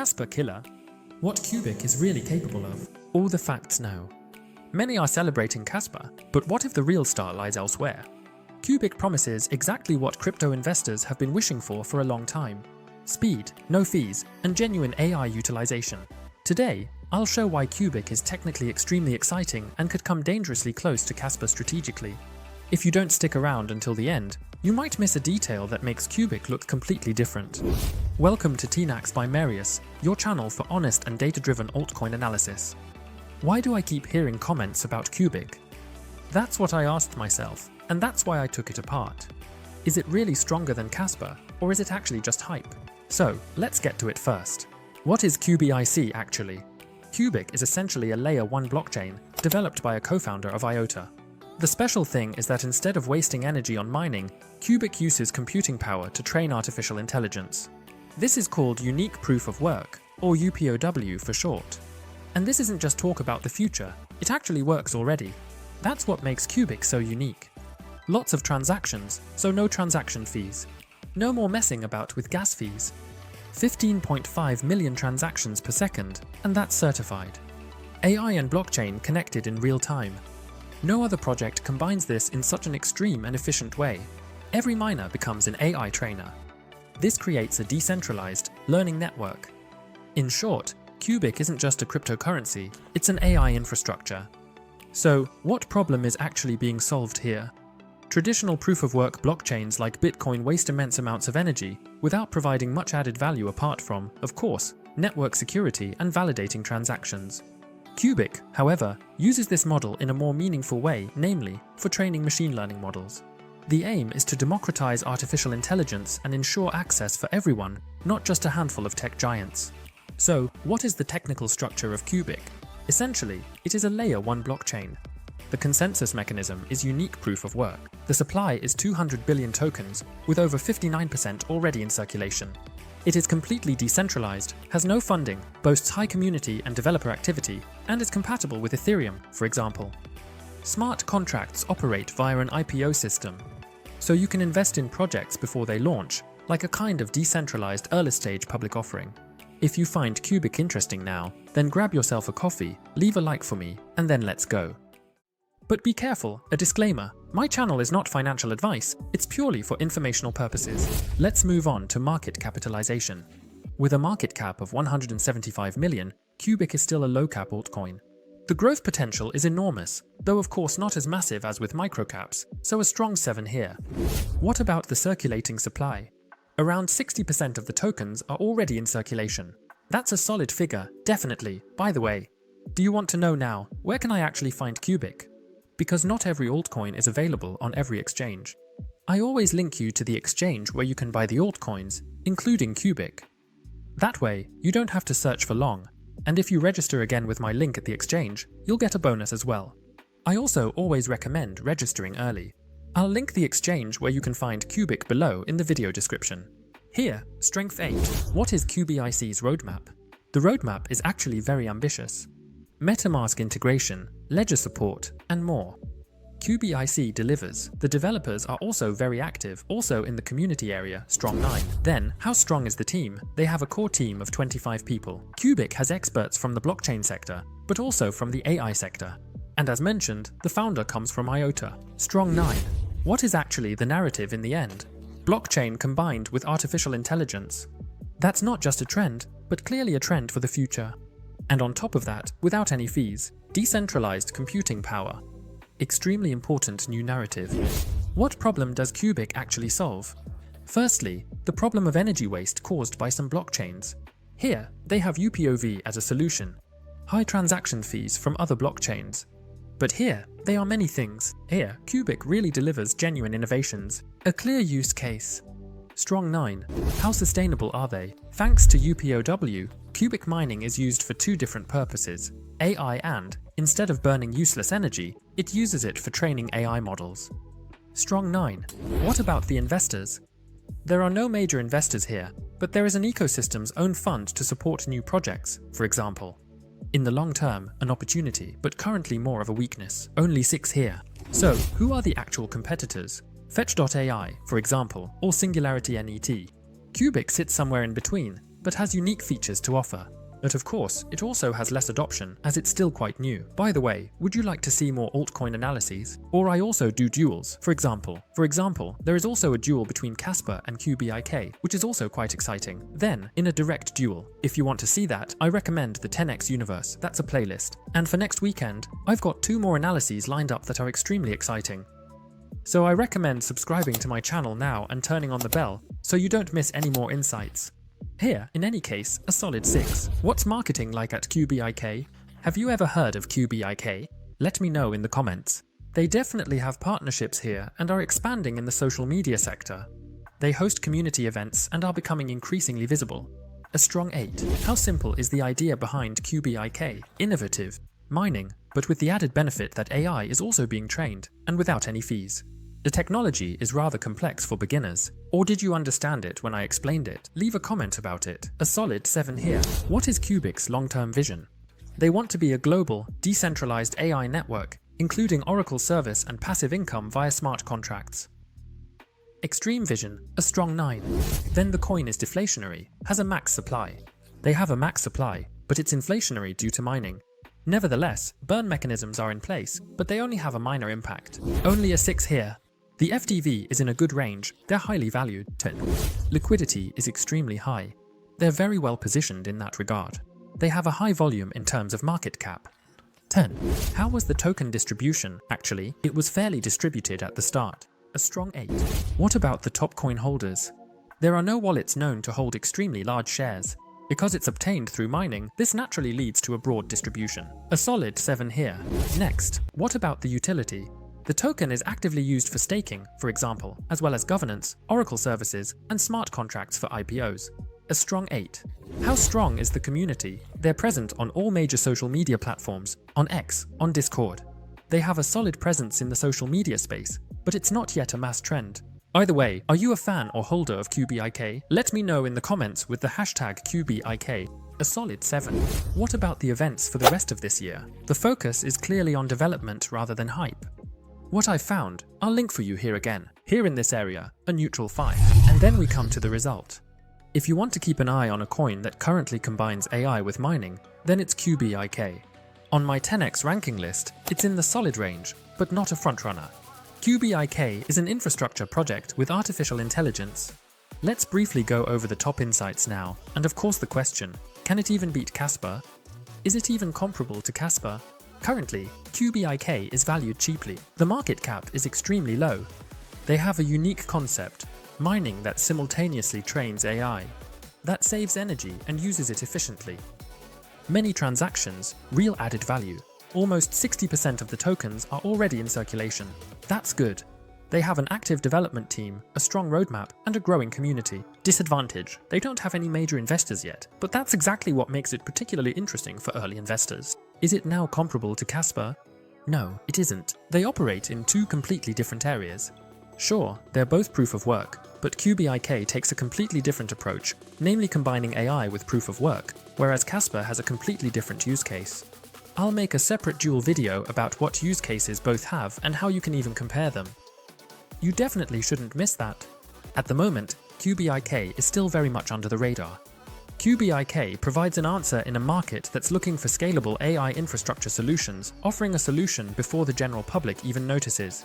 Kaspa killer? What QUBIC is really capable of? All the facts now. Many are celebrating Kaspa, but what if the real star lies elsewhere? QUBIC promises exactly what crypto investors have been wishing for a long time. Speed, no fees, and genuine AI utilization. Today, I'll show why QUBIC is technically extremely exciting and could come dangerously close to Kaspa strategically. If you don't stick around until the end, you might miss a detail that makes QUBIC look completely different. Welcome to Tokenomics by Marius, your channel for honest and data-driven altcoin analysis. Why do I keep hearing comments about QUBIC? That's what I asked myself, and that's why I took it apart. Is it really stronger than Kaspa, or is it actually just hype? So, let's get to it first. What is QUBIC actually? QUBIC is essentially a Layer 1 blockchain developed by a co-founder of IOTA. The special thing is that instead of wasting energy on mining, QUBIC uses computing power to train artificial intelligence. This is called Unique Proof of Work, or UPOW for short. And this isn't just talk about the future, it actually works already. That's what makes QUBIC so unique. Lots of transactions, so no transaction fees. No more messing about with gas fees. 15.5 million transactions per second, and that's certified. AI and blockchain connected in real time. No other project combines this in such an extreme and efficient way. Every miner becomes an AI trainer. This creates a decentralized, learning network. In short, QUBIC isn't just a cryptocurrency, it's an AI infrastructure. So, what problem is actually being solved here? Traditional proof-of-work blockchains like Bitcoin waste immense amounts of energy without providing much added value apart from, of course, network security and validating transactions. QUBIC, however, uses this model in a more meaningful way, namely, for training machine learning models. The aim is to democratize artificial intelligence and ensure access for everyone, not just a handful of tech giants. So, what is the technical structure of QUBIC? Essentially, it is a Layer 1 blockchain. The consensus mechanism is unique proof of work. The supply is 200 billion tokens, with over 59% already in circulation. It is completely decentralized, has no funding, boasts high community and developer activity, and is compatible with Ethereum, for example. Smart contracts operate via an IPO system, so you can invest in projects before they launch, like a kind of decentralized early-stage public offering. If you find QUBIC interesting now, then grab yourself a coffee, leave a like for me, and then let's go. But be careful, a disclaimer, my channel is not financial advice, it's purely for informational purposes. Let's move on to market capitalization. With a market cap of 175 million, QUBIC is still a low-cap altcoin. The growth potential is enormous, though of course not as massive as with microcaps, so a strong 7 here. What about the circulating supply? Around 60% of the tokens are already in circulation. That's a solid figure, definitely. By the way, do you want to know now, where can I actually find QUBIC? Because not every altcoin is available on every exchange. I always link you to the exchange where you can buy the altcoins, including QUBIC. That way, you don't have to search for long, and if you register again with my link at the exchange, you'll get a bonus as well. I also always recommend registering early. I'll link the exchange where you can find QUBIC below in the video description. Here, Strength 8. What is QUBIC's roadmap? The roadmap is actually very ambitious. MetaMask integration, ledger support, and more. QUBIC delivers. The developers are also very active, also in the community area, strong 9. Then, how strong is the team? They have a core team of 25 people. QUBIC has experts from the blockchain sector, but also from the AI sector. And as mentioned, the founder comes from IOTA. Strong 9. What is actually the narrative in the end? Blockchain combined with artificial intelligence. That's not just a trend, but clearly a trend for the future. And on top of that, without any fees, decentralized computing power. Extremely important new narrative. What problem does QUBIC actually solve? Firstly, the problem of energy waste caused by some blockchains. Here, they have UPOV as a solution. High transaction fees from other blockchains. But here, they are many things. Here, QUBIC really delivers genuine innovations. A clear use case. Strong 9. How sustainable are they? Thanks to UPOW, QUBIC mining is used for two different purposes. AI and, instead of burning useless energy, it uses it for training AI models. Strong 9. What about the investors? There are no major investors here, but there is an ecosystem's own fund to support new projects, for example. In the long term, an opportunity, but currently more of a weakness. Only 6 here. So, who are the actual competitors? Fetch.ai, for example, or Singularity NET. QUBIC sits somewhere in between. but has unique features to offer. But of course, it also has less adoption as it's still quite new. By the way, would you like to see more altcoin analyses? Or I also do duels, for example. There is also a duel between Kaspa and QUBIC, which is also quite exciting. Then, in a direct duel, if you want to see that, I recommend the 10x universe, that's a playlist. And for next weekend, I've got 2 more analyses lined up that are extremely exciting. So I recommend subscribing to my channel now and turning on the bell, so you don't miss any more insights. Here, in any case, a solid 6. What's marketing like at QUBIC? Have you ever heard of QUBIC? Let me know in the comments. They definitely have partnerships here and are expanding in the social media sector. They host community events and are becoming increasingly visible. A strong 8. How simple is the idea behind QUBIC? Innovative. Mining, but with the added benefit that AI is also being trained, and without any fees. The technology is rather complex for beginners. Or did you understand it when I explained it? Leave a comment about it. A solid 7 here. What is QUBIC's long-term vision? They want to be a global, decentralized AI network, including Oracle service and passive income via smart contracts. Extreme vision, a strong 9. Then the coin is deflationary, has a max supply. They have a max supply, but it's inflationary due to mining. Nevertheless, burn mechanisms are in place, but they only have a minor impact. Only a 6 here. The FDV is in a good range, they're highly valued. 10. Liquidity is extremely high. They're very well positioned in that regard. They have a high volume in terms of market cap. 10. How was the token distribution? Actually, it was fairly distributed at the start. A strong 8. What about the top coin holders? There are no wallets known to hold extremely large shares. Because it's obtained through mining, this naturally leads to a broad distribution. A solid 7 here. Next, what about the utility? The token is actively used for staking, for example, as well as governance, Oracle services, and smart contracts for IPOs. A strong 8. How strong is the community? They're present on all major social media platforms, on X, on Discord. They have a solid presence in the social media space, but it's not yet a mass trend. Either way, are you a fan or holder of QUBIC? Let me know in the comments with the hashtag QUBIC. A solid 7. What about the events for the rest of this year? The focus is clearly on development rather than hype. What I found, I'll link for you here again. Here in this area, a neutral 5. And then we come to the result. If you want to keep an eye on a coin that currently combines AI with mining, then it's QUBIC. On my 10x ranking list, it's in the solid range, but not a frontrunner. QUBIC is an infrastructure project with artificial intelligence. Let's briefly go over the top insights now, and of course the question, can it even beat Kaspa? Is it even comparable to Kaspa? Currently, QUBIC is valued cheaply. The market cap is extremely low. They have a unique concept, mining that simultaneously trains AI, that saves energy and uses it efficiently. Many transactions, real added value. Almost 60% of the tokens are already in circulation. That's good. They have an active development team, a strong roadmap, and a growing community. Disadvantage, they don't have any major investors yet, but that's exactly what makes it particularly interesting for early investors. Is it now comparable to Kaspa? No, it isn't. They operate in 2 completely different areas. Sure, they're both proof of work, but QUBIC takes a completely different approach, namely combining AI with proof of work, whereas Kaspa has a completely different use case. I'll make a separate dual video about what use cases both have and how you can even compare them. You definitely shouldn't miss that. At the moment, QUBIC is still very much under the radar. QUBIC provides an answer in a market that's looking for scalable AI infrastructure solutions, offering a solution before the general public even notices.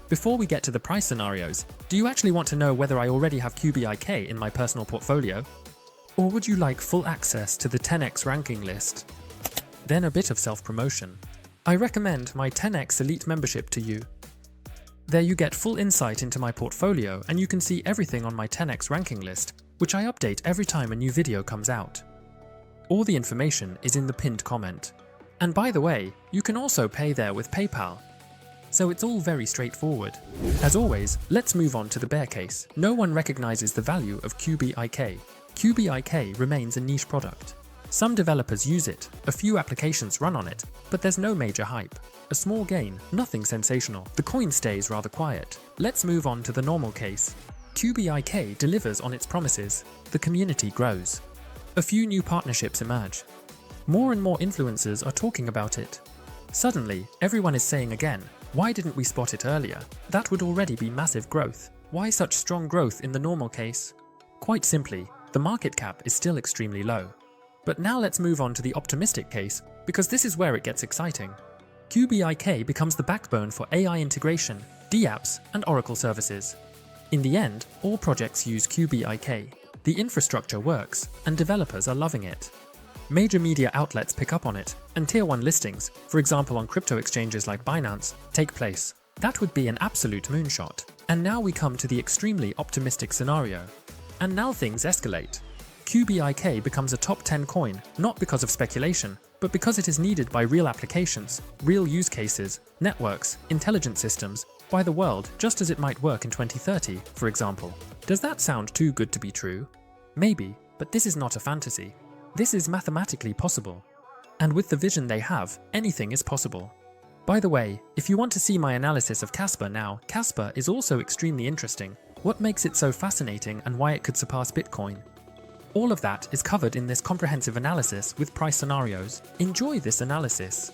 Before we get to the price scenarios, do you actually want to know whether I already have QUBIC in my personal portfolio? Or would you like full access to the 10x ranking list? Then a bit of self-promotion. I recommend my 10x Elite membership to you. There you get full insight into my portfolio and you can see everything on my 10x ranking list, which I update every time a new video comes out. All the information is in the pinned comment. And by the way, you can also pay there with PayPal. So it's all very straightforward. As always, let's move on to the bear case. No one recognizes the value of QUBIC. QUBIC remains a niche product. Some developers use it, a few applications run on it, but there's no major hype. A small gain, nothing sensational. The coin stays rather quiet. Let's move on to the normal case. QUBIC delivers on its promises. The community grows. A few new partnerships emerge. More and more influencers are talking about it. Suddenly, everyone is saying again, why didn't we spot it earlier? That would already be massive growth. Why such strong growth in the normal case? Quite simply, the market cap is still extremely low. But now let's move on to the optimistic case, because this is where it gets exciting. QUBIC becomes the backbone for AI integration, dApps, and Oracle services. In the end, all projects use QUBIC. The infrastructure works, and developers are loving it. Major media outlets pick up on it, and Tier 1 listings, for example on crypto exchanges like Binance, take place. That would be an absolute moonshot. And now we come to the extremely optimistic scenario. And now things escalate. QUBIC becomes a top 10 coin, not because of speculation, but because it is needed by real applications, real use cases, networks, intelligent systems, by the world just as it might work in 2030, for example. Does that sound too good to be true? Maybe, but this is not a fantasy. This is mathematically possible. And with the vision they have, anything is possible. By the way, if you want to see my analysis of Kaspa now, Kaspa is also extremely interesting. What makes it so fascinating and why it could surpass Bitcoin? All of that is covered in this comprehensive analysis with price scenarios. Enjoy this analysis.